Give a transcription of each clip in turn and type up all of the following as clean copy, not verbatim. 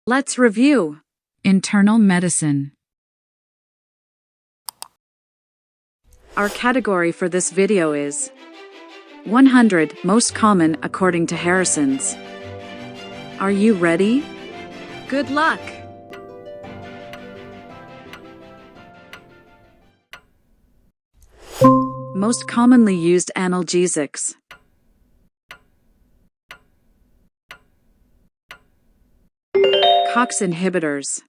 Let's review. Internal medicine. Our category for this video is 100 Most Common According to Harrison's. Are you ready? Good luck! Most commonly used analgesics. COX inhibitors.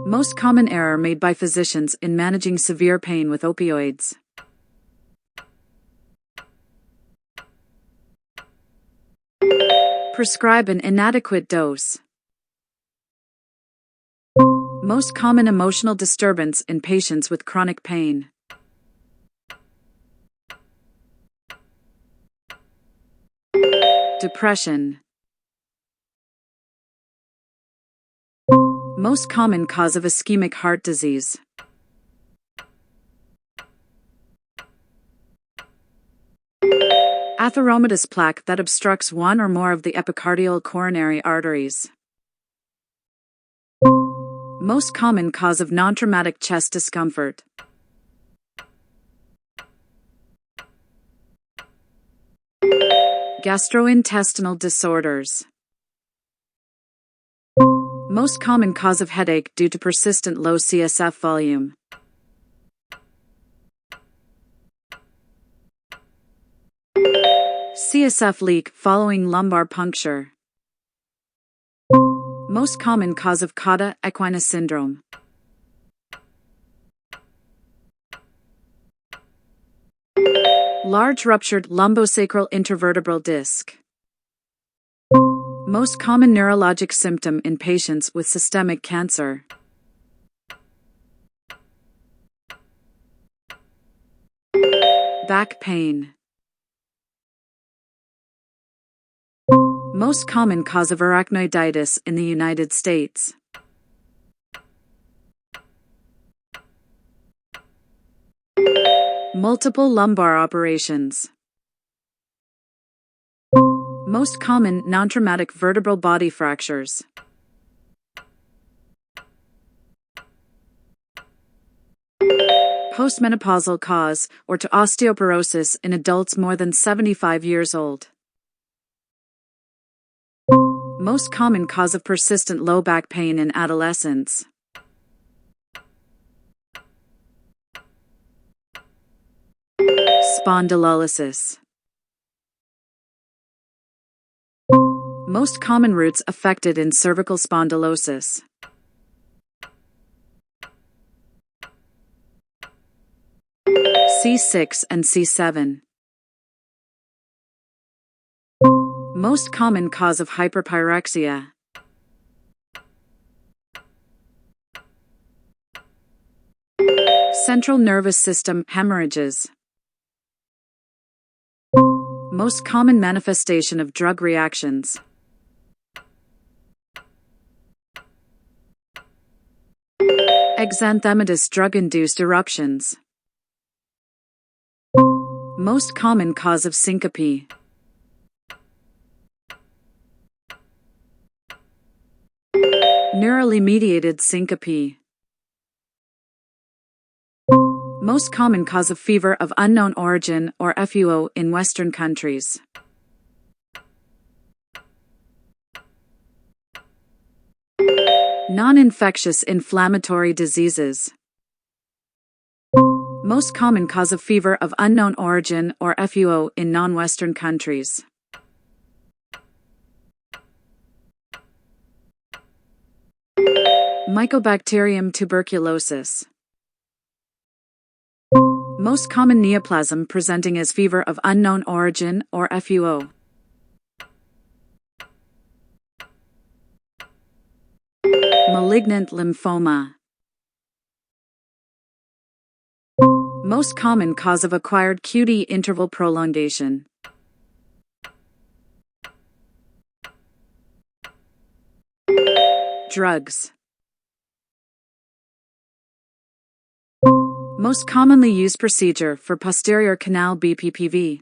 Most common error made by physicians in managing severe pain with opioids. Prescribe an inadequate dose. Most common emotional disturbance in patients with chronic pain. Depression. Most common cause of ischemic heart disease. Atheromatous plaque that obstructs one or more of the epicardial coronary arteries. Most common cause of non-traumatic chest discomfort. Gastrointestinal disorders. Most common cause of headache due to persistent low CSF volume. CSF leak following lumbar puncture. Most common cause of cauda equina syndrome. Large ruptured lumbosacral intervertebral disc. Most common neurologic symptom in patients with systemic cancer. Back pain. Most common cause of arachnoiditis in the United States. Multiple lumbar operations. Most common non-traumatic vertebral body fractures. Postmenopausal cause or to osteoporosis in adults more than 75 years old. Most common cause of persistent low back pain in adolescents. Spondylolysis. Most common roots affected in cervical spondylosis. C6 and C7. Most common cause of hyperpyrexia. Central nervous system hemorrhages. Most common manifestation of drug reactions. Exanthematous drug-induced eruptions. Most common cause of syncope. Neurally mediated syncope. Most common cause of fever of unknown origin or FUO in Western countries. Non-infectious inflammatory diseases. Most common cause of fever of unknown origin or FUO in non-Western countries. Mycobacterium tuberculosis. Most common neoplasm presenting as fever of unknown origin or FUO. Malignant lymphoma. Most common cause of acquired QT interval prolongation. Drugs. Most commonly used procedure for posterior canal BPPV.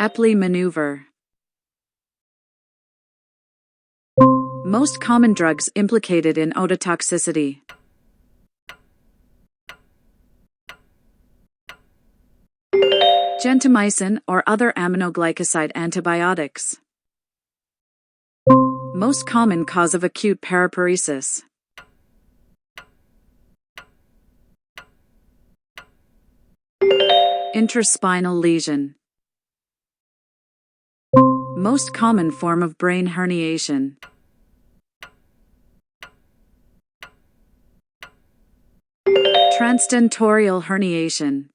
Epley maneuver. Most common drugs implicated in ototoxicity. Gentamicin or other aminoglycoside antibiotics. Most common cause of acute paraparesis. Intraspinal lesion. Most common form of brain herniation. Transtentorial herniation.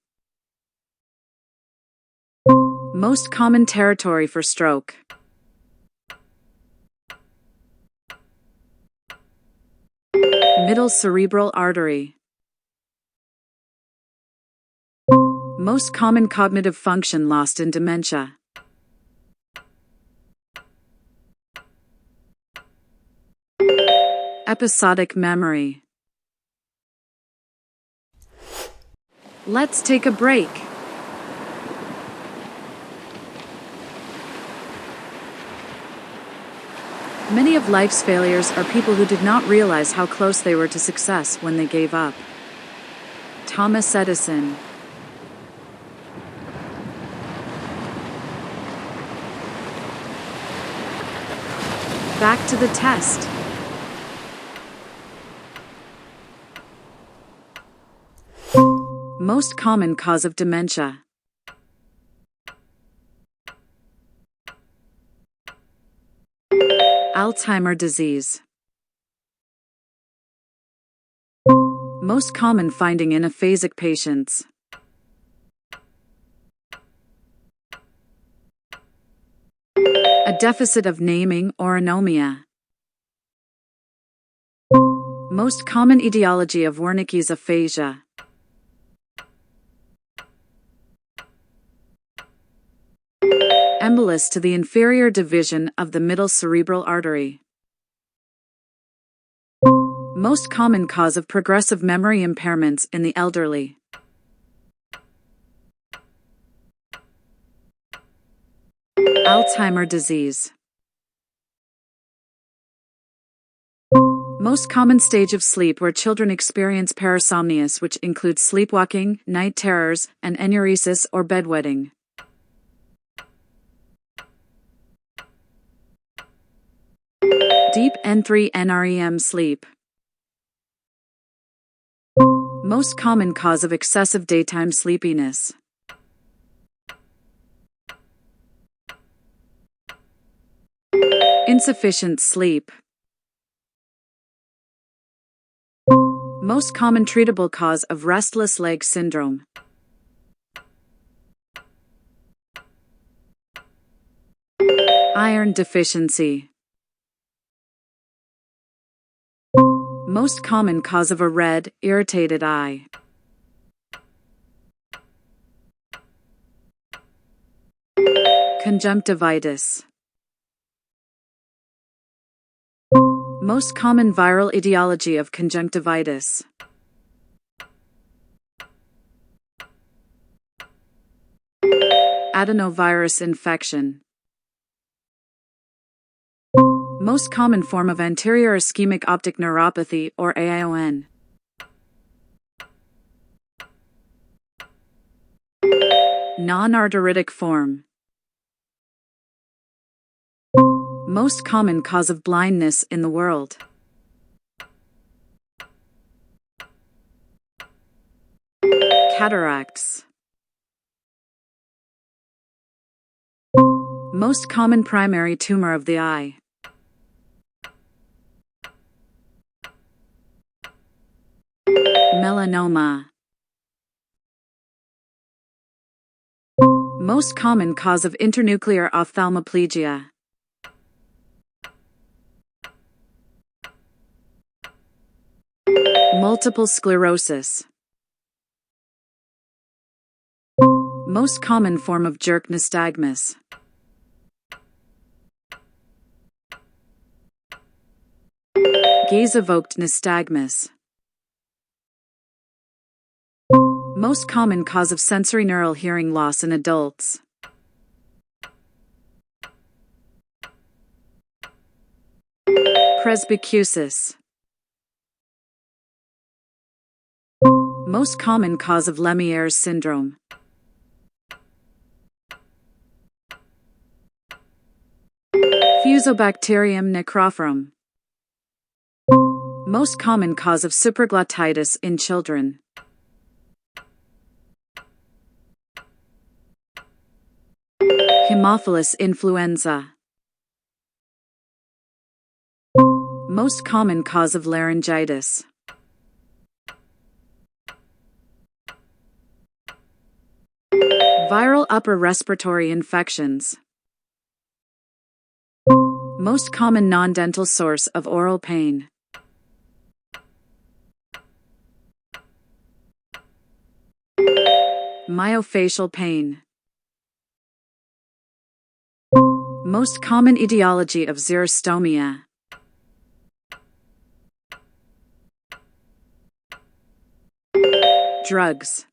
Most common territory for stroke. Middle cerebral artery. Most common cognitive function lost in dementia. Episodic memory. Let's take a break. Many of life's failures are people who did not realize how close they were to success when they gave up. Thomas Edison. Back to the test. Most common cause of dementia. Alzheimer's disease. Most common finding in aphasic patients. A deficit of naming or anomia. Most common etiology of Wernicke's aphasia. Embolus to the inferior division of the middle cerebral artery. Most common cause of progressive memory impairments in the elderly. Alzheimer's disease. Most common stage of sleep where children experience parasomnias, which include sleepwalking, night terrors, and enuresis or bedwetting. Deep N3 NREM sleep. Most common cause of excessive daytime sleepiness. Insufficient sleep. Most common treatable cause of restless leg syndrome. Iron deficiency. Most common cause of a red, irritated eye. Conjunctivitis. Most common viral etiology of conjunctivitis. Adenovirus infection. Most common form of anterior ischemic optic neuropathy or AION. Non-arteritic form. Most common cause of blindness in the world. Cataracts. Most common primary tumor of the eye. Melanoma. Most common cause of internuclear ophthalmoplegia. Multiple sclerosis. Most common form of jerk nystagmus. Gaze-evoked nystagmus. Most common cause of sensorineural hearing loss in adults. Presbycusis. Most common cause of Lemierre's syndrome. Fusobacterium necrophorum. Most common cause of supraglottitis in children. Haemophilus influenza. Most common cause of laryngitis. Viral upper respiratory infections. Most common non-dental source of oral pain. Myofascial pain. Most common etiology of xerostomia. Drugs.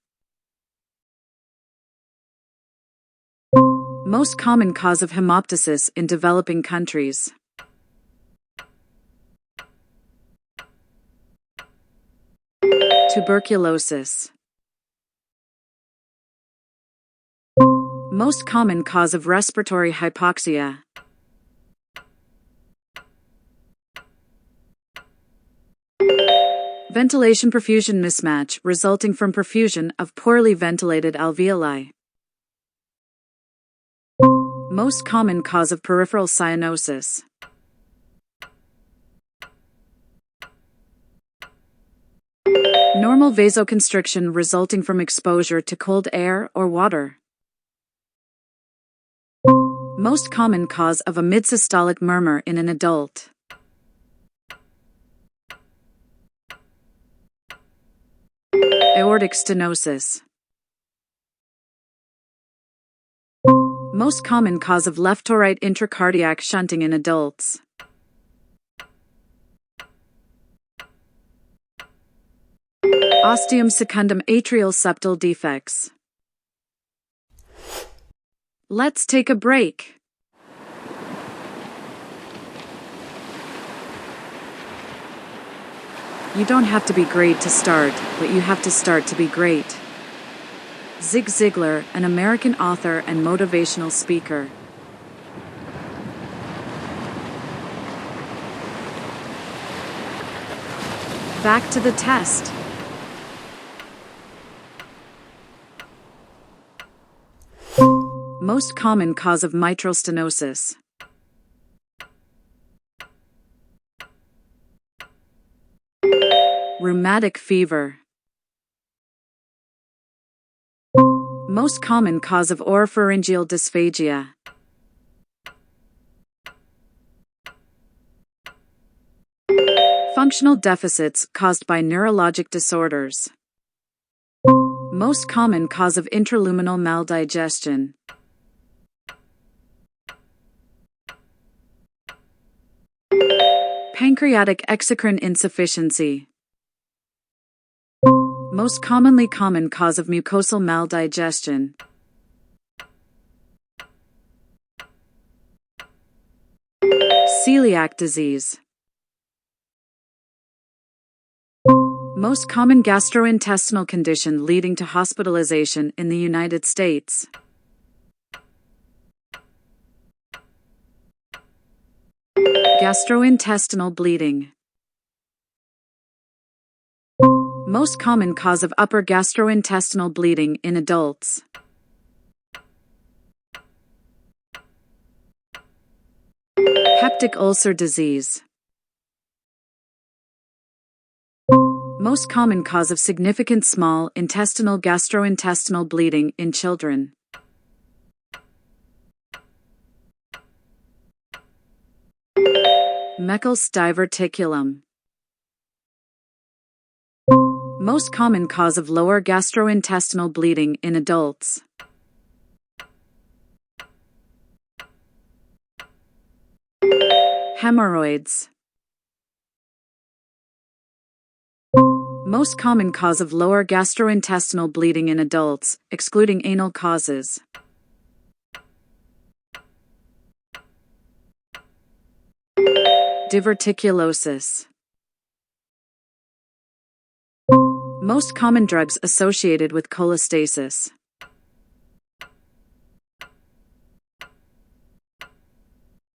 Most common cause of hemoptysis in developing countries. Tuberculosis. Most common cause of respiratory hypoxia. Ventilation perfusion mismatch resulting from perfusion of poorly ventilated alveoli. Most common cause of peripheral cyanosis. Normal vasoconstriction resulting from exposure to cold air or water. Most common cause of a midsystolic murmur in an adult. Aortic stenosis. Most common cause of left to right intracardiac shunting in adults. Ostium secundum atrial septal defects. Let's take a break. You don't have to be great to start, but you have to start to be great. Zig Ziglar, an American author and motivational speaker. Back to the test. Most common cause of mitral stenosis. Rheumatic fever. Most common cause of oropharyngeal dysphagia. Functional deficits caused by neurologic disorders. Most common cause of intraluminal maldigestion. Pancreatic exocrine insufficiency. Most commonly common cause of mucosal maldigestion. Celiac disease. Most common gastrointestinal condition leading to hospitalization in the United States. Gastrointestinal bleeding. Most common cause of upper gastrointestinal bleeding in adults. Peptic ulcer disease. Most common cause of significant small intestinal gastrointestinal bleeding in children. Meckel's diverticulum. Most common cause of lower gastrointestinal bleeding in adults. Hemorrhoids. Most common cause of lower gastrointestinal bleeding in adults, excluding anal causes. Diverticulosis. Most common drugs associated with cholestasis.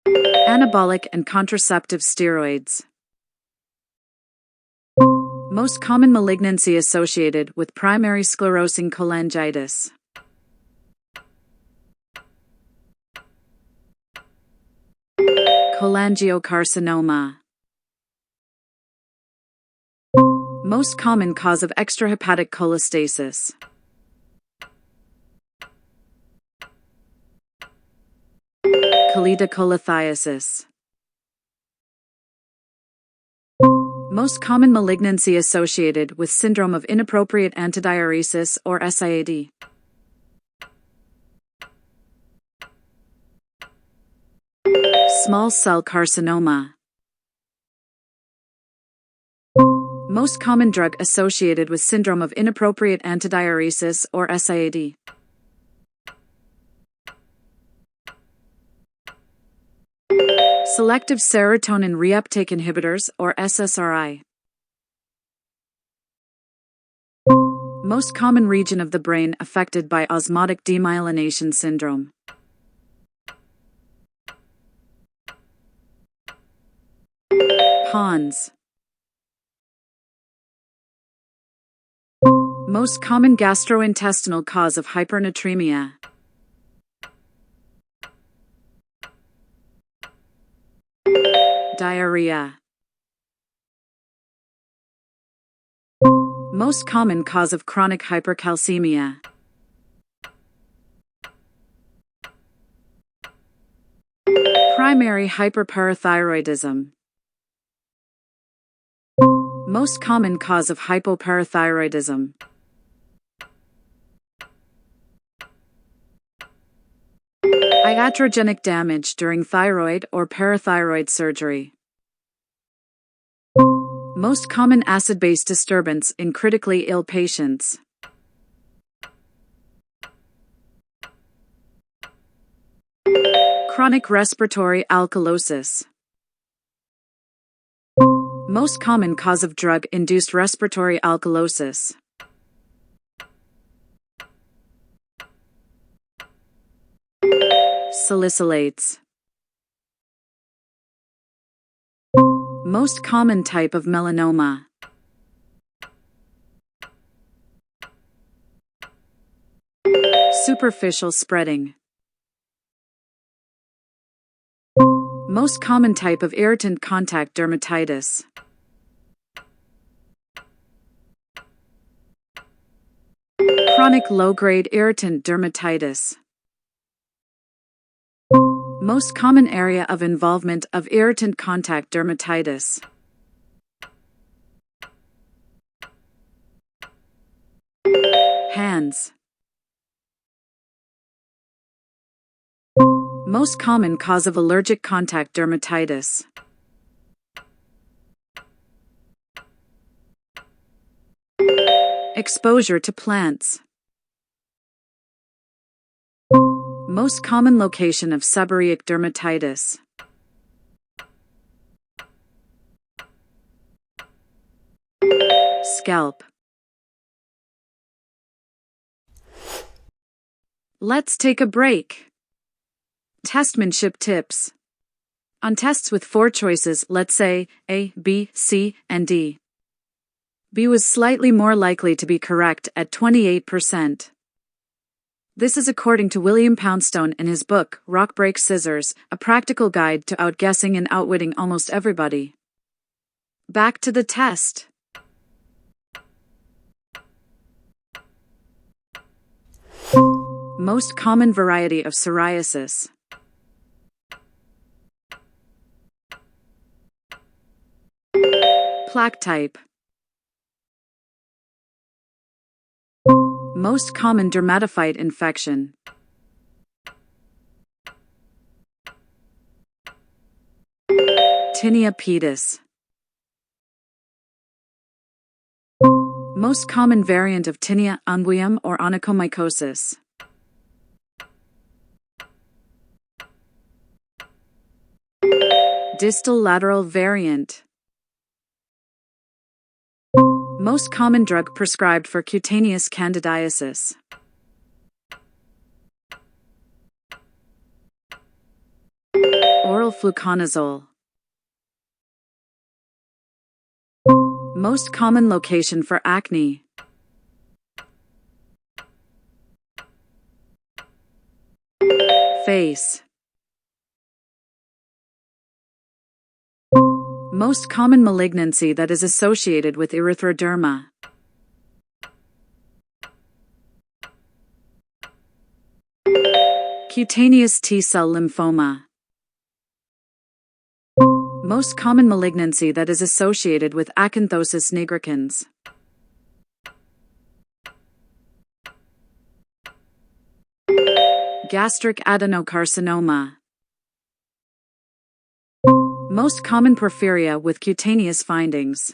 Anabolic and contraceptive steroids. Most common malignancy associated with primary sclerosing cholangitis. Cholangiocarcinoma. Most common cause of extrahepatic cholestasis. Cholelithiasis. Most common malignancy associated with syndrome of inappropriate antidiuresis or SIAD. Small cell carcinoma. Most common drug associated with syndrome of inappropriate antidiuresis or SIAD. Selective serotonin reuptake inhibitors or SSRI. Most common region of the brain affected by osmotic demyelination syndrome. Pons. Most common gastrointestinal cause of hypernatremia. Diarrhea. Most common cause of chronic hypercalcemia. Primary hyperparathyroidism. Most common cause of hypoparathyroidism. Iatrogenic damage during thyroid or parathyroid surgery. Most common acid-base disturbance in critically ill patients. Chronic respiratory alkalosis. Most common cause of drug-induced respiratory alkalosis. Salicylates. Most common type of melanoma. Superficial spreading. Most common type of irritant contact dermatitis. Chronic low-grade irritant dermatitis. Most common area of involvement of irritant contact dermatitis. Hands. Most common cause of allergic contact dermatitis. Exposure to plants. Most common location of seborrheic dermatitis. Scalp. Let's take a break. Testmanship tips. On tests with 4 choices, let's say A, B, C, and D. B was slightly more likely to be correct at 28%. This is according to William Poundstone in his book, Rock Break Scissors, A Practical Guide to Outguessing and Outwitting Almost Everybody. Back to the test. Most common variety of psoriasis. Plaque type. Most common dermatophyte infection. Tinea pedis. Most common variant of tinea, unguium or onychomycosis. Distal lateral variant. Most common drug prescribed for cutaneous candidiasis. Oral fluconazole. Most common location for acne. Face. Most common malignancy that is associated with erythroderma. Cutaneous T-cell lymphoma. Most common malignancy that is associated with acanthosis nigricans. Gastric adenocarcinoma. Most common porphyria with cutaneous findings.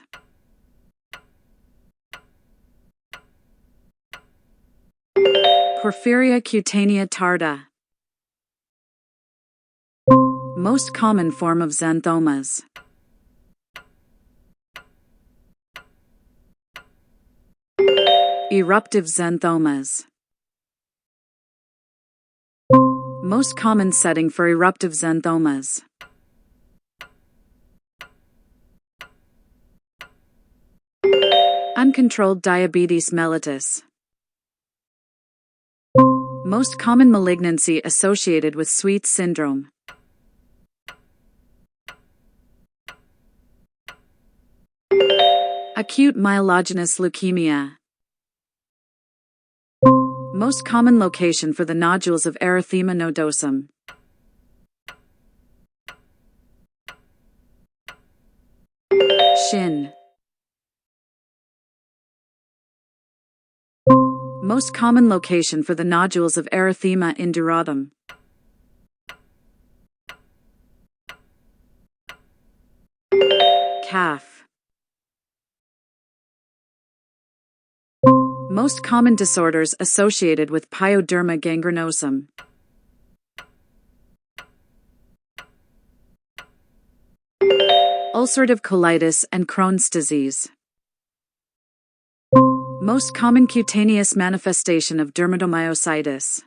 Porphyria cutanea tarda. Most common form of xanthomas. Eruptive xanthomas. Most common setting for eruptive xanthomas. Uncontrolled diabetes mellitus. Most common malignancy associated with Sweet syndrome. Acute myelogenous leukemia. Most common location for the nodules of erythema nodosum. Shin. Most common location for the nodules of erythema induratum. Calf. Most common disorders associated with pyoderma gangrenosum. Ulcerative colitis and Crohn's disease. Most common cutaneous manifestation of dermatomyositis.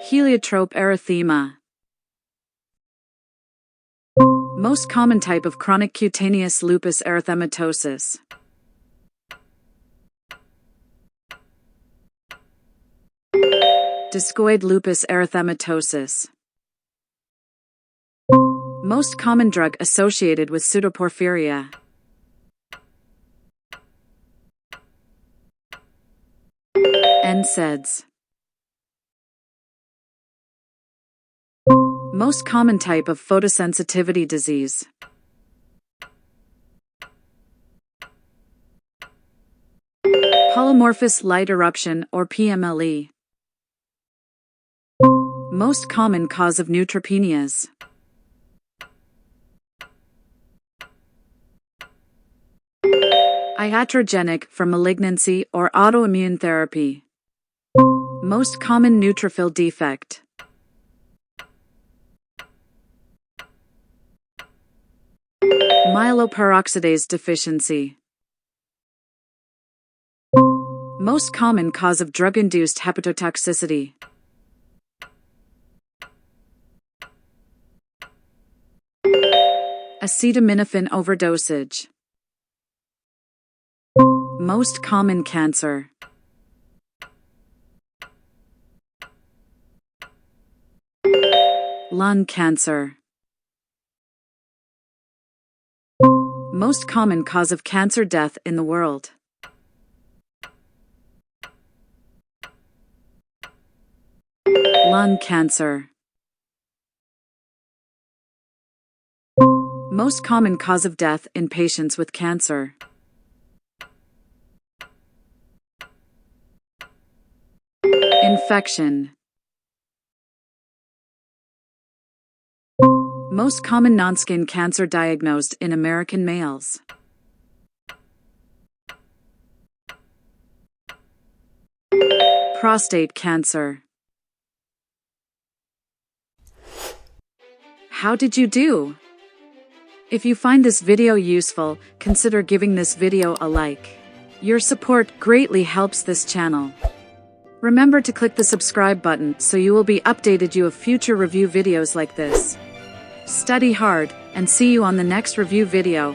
Heliotrope erythema. Most common type of chronic cutaneous lupus erythematosus. Discoid lupus erythematosus. Most common drug associated with pseudoporphyria. NSAIDs. Most common type of photosensitivity disease. Polymorphous light eruption or PMLE. Most common cause of neutropenias. Iatrogenic from malignancy or autoimmune therapy. Most common neutrophil defect. Myeloperoxidase deficiency. Most common cause of drug-induced hepatotoxicity. Acetaminophen overdosage. Most common cancer. Lung cancer. Most common cause of cancer death in the world. Lung cancer. Most common cause of death in patients with cancer. Infection. Most common non-skin cancer diagnosed in American males. Prostate cancer. How did you do? If you find this video useful, consider giving this video a like. Your support greatly helps this channel. Remember to click the subscribe button so you will be updated of future review videos like this. Study hard, and see you on the next review video.